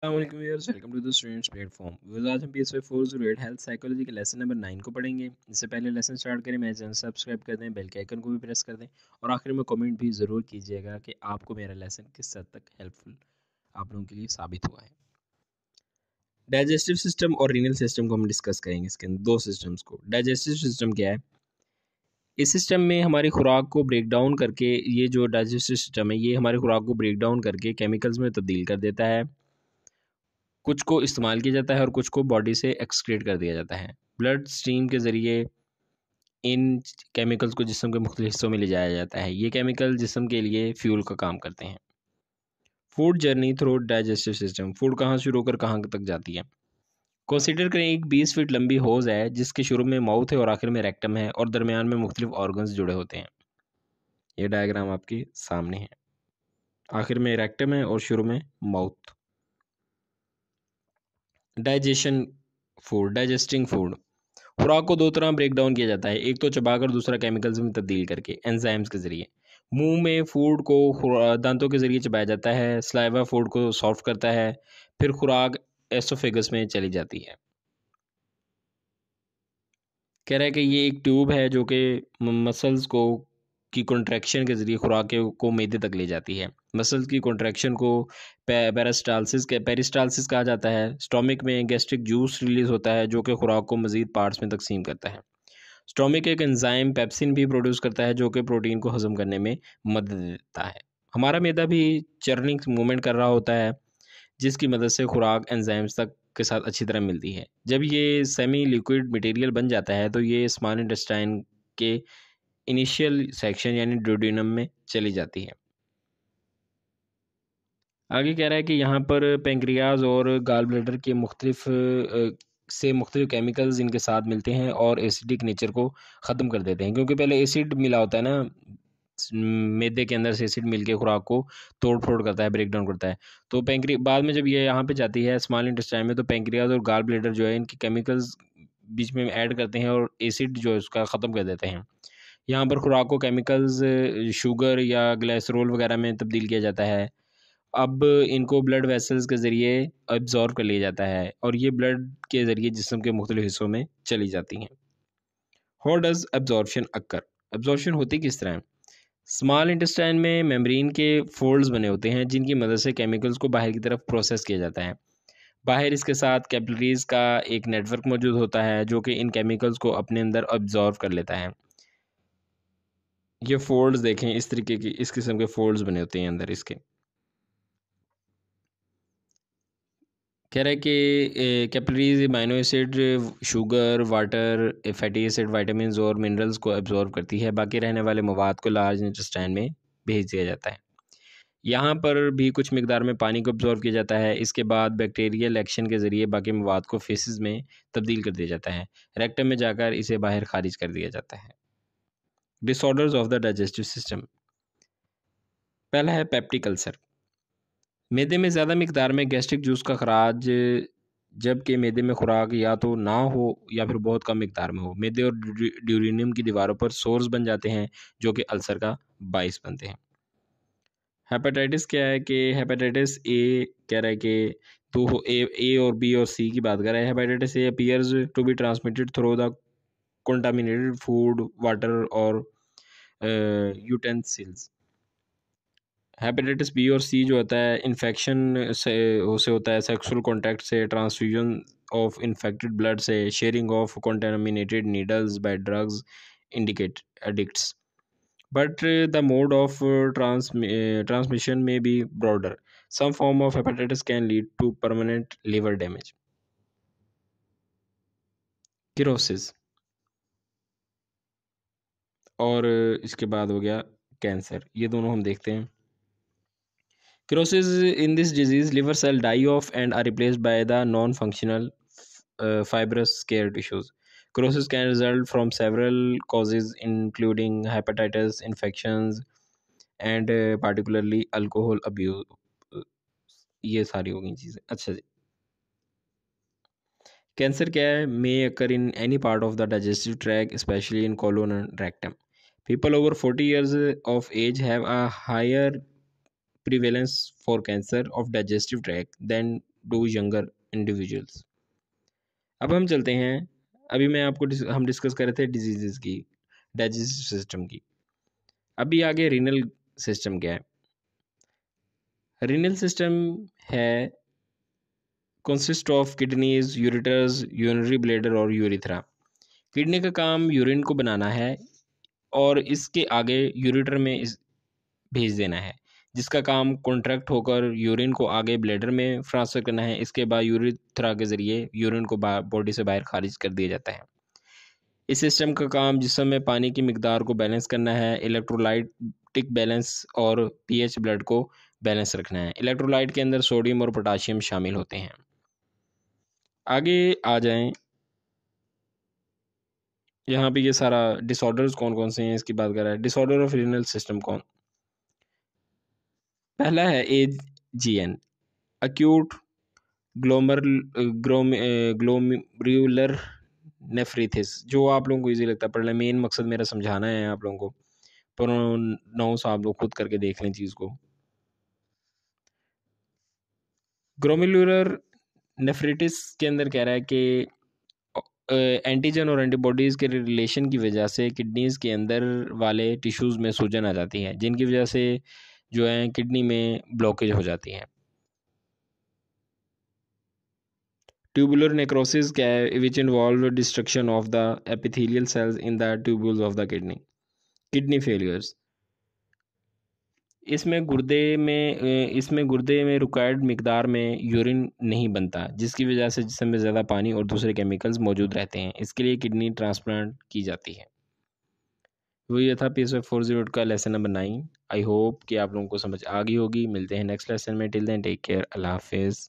Welcome to the students platform. आज हम PSY 408 health psychology के लेसन नंबर 9 को पढ़ेंगे। इससे पहले लेसन स्टार्ट करें मेरे चैनल सब्सक्राइब कर दें, बेल के आइकन को भी प्रेस कर दें और आखिर में कमेंट भी ज़रूर कीजिएगा कि आपको मेरा लेसन किस हद तक हेल्पफुल आप लोगों के लिए साबित हुआ है। डाइजेस्टिव सिस्टम और रीनल सिस्टम को हम डिस्कस करेंगे। इसके अंदर दो सिस्टम्स को। डाइजेस्टिव सिस्टम क्या है? इस सिस्टम में हमारी खुराक को ब्रेक डाउन करके, ये जो डाइजेस्टिव सिस्टम है ये हमारी खुराक को ब्रेक डाउन करके केमिकल्स में तब्दील कर देता है। कुछ को इस्तेमाल किया जाता है और कुछ को बॉडी से एक्सक्रीट कर दिया जाता है। ब्लड स्ट्रीम के ज़रिए इन केमिकल्स को जिस्म के मुख्तलिफ हिस्सों में ले जाया जाता है। ये केमिकल जिस्म के लिए फ्यूल का काम करते हैं। Food journey through digestive system. Food कहाँ शुरू होकर कहाँ तक जाती है? कंसीडर करें एक 20 फीट लंबी होज है जिसके शुरू में माउथ है और आखिर में रेक्टम है और दरमियान में मुख्तलिफ ऑर्गन्स जुड़े होते हैं। ये डायग्राम आपके सामने है। आखिर में रेक्टम है और शुरू में माउथ। Digesting food. खुराक को दो तरह ब्रेक डाउन किया जाता है, एक तो चबाकर, दूसरा केमिकल्स में तब्दील करके एंजाइम्स के जरिए। मुंह में फूड को दांतों के जरिए चबाया जाता है। स्लाइवा फूड को सॉफ्ट करता है, फिर खुराक एसोफेगस में चली जाती है। कह रहा है कि ये एक ट्यूब है जो कि मसल्स को की कॉन्ट्रैक्शन के जरिए खुराक को मैदे तक ले जाती है। मसल्स की कॉन्ट्रैक्शन को पेरिस्टालसिस कहा जाता है। स्टोमिक में गैस्ट्रिक जूस रिलीज होता है जो कि खुराक को मजीद पार्ट्स में तकसीम करता है। स्टोमिक एक एंजाइम पेप्सिन भी प्रोड्यूस करता है जो कि प्रोटीन को हजम करने में मदद देता है। हमारा मैदा भी चर्निंग मूवमेंट कर रहा होता है जिसकी मदद से खुराक एंजाइम्स तक के साथ अच्छी तरह मिलती है। जब ये सेमी लिक्विड मटेरियल बन जाता है तो ये स्मॉल इंटेस्टाइन के इनिशियल सेक्शन यानी ड्यूडेनम में चली जाती है। आगे कह रहा है कि यहाँ पर पेंक्रियाज और गाल ब्लैडर के मुख्तलिफ केमिकल्स इनके साथ मिलते हैं और एसिडिक नेचर को ख़त्म कर देते हैं, क्योंकि पहले एसिड मिला होता है ना, मैदे के अंदर से एसिड मिलके खुराक को तोड़ फोड़ करता है, ब्रेक डाउन करता है। तो बाद में जब ये यहाँ पे जाती है स्मॉल इंटेस्टाइन में, तो पेंक्रियाज और गाल ब्लैडर जो है इनके केमिकल्स बीच में ऐड करते हैं और एसिड जो है उसका ख़त्म कर देते हैं। यहाँ पर खुराक को केमिकल्स शुगर या ग्लाइसरोल वगैरह में तब्दील किया जाता है। अब इनको ब्लड वेसल्स के ज़रिए अब्जॉर्व कर लिया जाता है और ये ब्लड के ज़रिए जिस्म के मुख्तलिफ हिस्सों में चली जाती हैं। How does absorption occur? Absorption होती किस तरह है? स्मॉल इंटेस्टाइन में मेम्ब्रेन के फोल्ड्स बने होते हैं जिनकी मदद से केमिकल्स को बाहर की तरफ प्रोसेस किया जाता है। बाहर इसके साथ कैपिलरीज का एक नेटवर्क मौजूद होता है जो कि इन केमिकल्स को अपने अंदर अब्जॉर्व कर लेता है। ये फोल्ड्स देखें, इस तरीके की इस किस्म के फोल्ड्स बने होते हैं अंदर इसके। कह रहा है कि capillaries amino acid, sugar, water, fatty acid, vitamins और मिनरल्स को एब्जॉर्व करती है। बाकी रहने वाले मवाद को लार्ज इंटेस्टाइन में भेज दिया जाता है। यहाँ पर भी कुछ मिकदार में पानी को एब्जॉर्व किया जाता है। इसके बाद बैक्टीरियल एक्शन के ज़रिए बाकी मवाद को फेसिस में तब्दील कर दिया जाता है। रेक्टम में जाकर इसे बाहर खारिज कर दिया जाता है। Disorders of the digestive system. पहला है पेप्टिक अल्सर। मैदे में ज़्यादा मिकदार में गैस्ट्रिक जूस का खराज, जबकि मैदे में खुराक या तो ना हो या फिर बहुत कम मिकदार में हो। मैदे और ड्यूरेनियम की दीवारों पर सोर्स बन जाते हैं जो कि अल्सर का बाइस बनते हैं। हेपेटाइटिस क्या है कि हेपेटाइटिस ए कह रहा है कि तो ए और बी और सी की बात कर रहा है। Hepatitis A appears to be transmitted through the contaminated food, water और यूटेंसिल्स। हेपेटाइटिस बी और सी जो होता है इन्फेक्शन से होता है, सेक्सुअल कॉन्टैक्ट से, ट्रांसफ्यूजन ऑफ इन्फेक्टेड ब्लड से, sharing of contaminated needles by drugs indicate addicts. But the mode of transmission may be broader. Some form of hepatitis can lead to permanent liver damage. Cirrhosis और इसके बाद हो गया cancer. ये दोनों हम देखते हैं। Cirrhosis, in this disease, liver cell die off and are replaced by the non-functional fibrous scar tissues. Cirrhosis can result from several causes, including hepatitis, infections, and particularly alcohol abuse. ये सारी हो गई चीज़ें। अच्छा जी, कैंसर क्या है? May occur in any part of the digestive track, especially in colon and rectum. People over 40 years of age have a higher prevalence for cancer of digestive tract than to younger individuals. अब हम चलते हैं, अभी मैं आपको हम discuss कर रहे थे डिजीज़ की, डाइजेस्टिव सिस्टम की। अभी आगे रीनल सिस्टम क्या है। रीनल सिस्टम है consist of kidneys, ureters, urinary bladder और यूरिथ्रा। किडनी का काम यूरिन को बनाना है और इसके आगे यूरेटर में भेज देना है, जिसका काम कॉन्ट्रैक्ट होकर यूरिन को आगे ब्लैडर में ट्रांसफर करना है। इसके बाद यूरिथ्रा के ज़रिए यूरिन को बॉडी से बाहर खारिज कर दिया जाता है। इस सिस्टम का काम जिस्म में पानी की मिकदार को बैलेंस करना है, इलेक्ट्रोलाइटिक बैलेंस और पीएच ब्लड को बैलेंस रखना है। इलेक्ट्रोलाइट के अंदर सोडियम और पोटाशियम शामिल होते हैं। आगे आ जाएं, यहाँ पे ये सारा डिसऑर्डर्स कौन कौन से हैं इसकी बात कर रहा है। डिसऑर्डर ऑफ रीनल सिस्टम कौन, पहला है AGN, अक्यूट ग्लोमेरुलर नेफ्रिथिस, जो आप लोगों को इजी लगता है पढ़ना। मेन मकसद मेरा समझाना है आप लोगों को, प्रोनाउंस आप लोग खुद करके देख लें चीज़ को। ग्लोमेरुलर नेफ्रिटिस के अंदर कह रहा है कि एंटीजन और एंटीबॉडीज़ के रिलेशन की वजह से किडनीज़ के अंदर वाले टिश्यूज़ में सूजन आ जाती है, जिनकी वजह से जो है किडनी में ब्लॉकेज हो जाती है। ट्यूबुलर नेक्रोसिस क्या है, which involve destruction of the epithelial cells in the tubules of the kidney. Kidney failures, इसमें गुर्दे में रिक्वायर्ड मिकदार में यूरिन नहीं बनता, जिसकी वजह से जिस्म में ज़्यादा पानी और दूसरे केमिकल्स मौजूद रहते हैं। इसके लिए किडनी ट्रांसप्लांट की जाती है। वो ये था PSF 408 का लेसन नंबर 9। आई होप कि आप लोगों को समझ आ गई होगी। मिलते हैं नेक्स्ट लेसन में। टिल देन टेक केयर, अल्लाह हाफिज़।